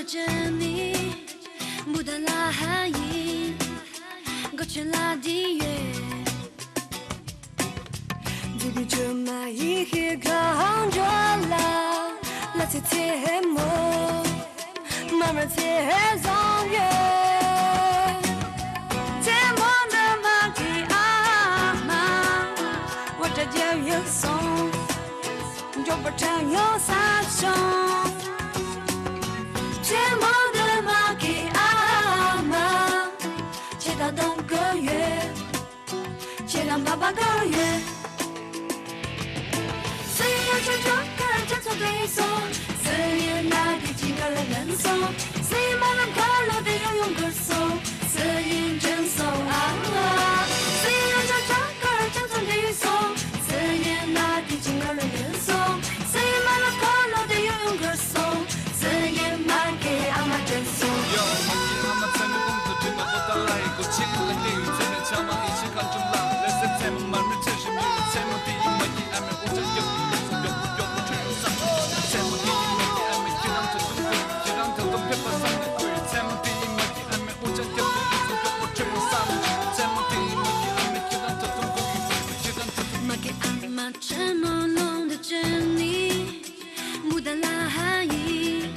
着你，牡丹拉寒意，勾圈拉低月。Baby就买一些扛着啦，拉起铁幕，慢慢贴上月。铁幕的马蹄啊嘛，我这就有松，就不常有三兄。切莫的马给阿妈，切到冬个月，切到8个月。4月就这个江草对送，4月那第几个人送，4月满了快乐的游泳歌颂，4月真送啊！4月就这个江草对送，4月那第几个人送，4月满了快乐的游泳歌颂。这朦胧的着你，牡丹拉寒意，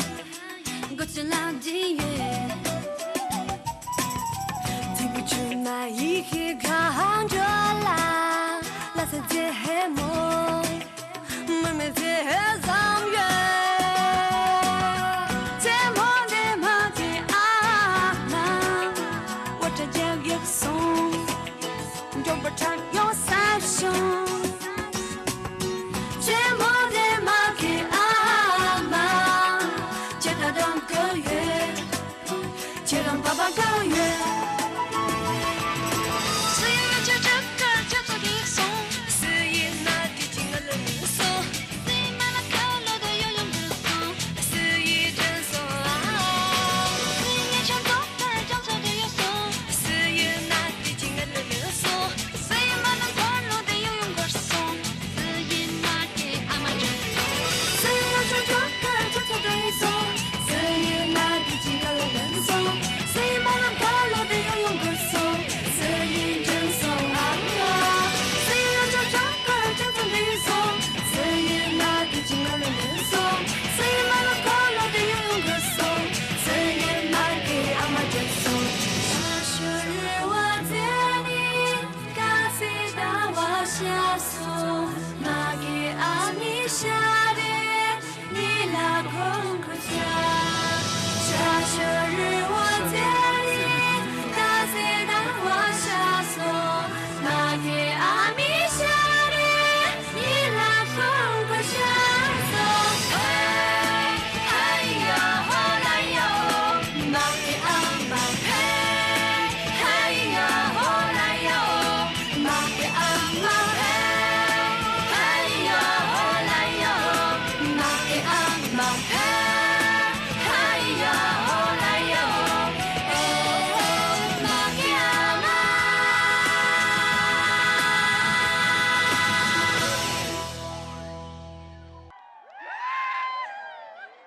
勾圈拉低月。听不出那一刻扛着啦，拉色结幕，慢慢贴上月。结幕的马蹄啊嘛，我这叫有松，就不常有三兄。切到8个月，4月就这个叫做一送，4月那第几个人送，4月满了快乐的游泳歌颂，4月真送啊！4月唱多的叫做的有送，4月那第几个人送，4月满了快乐的游泳歌颂，4月那给阿妈真送，4月就这个叫做的一送，4月那第几个人送。下的你那空可下。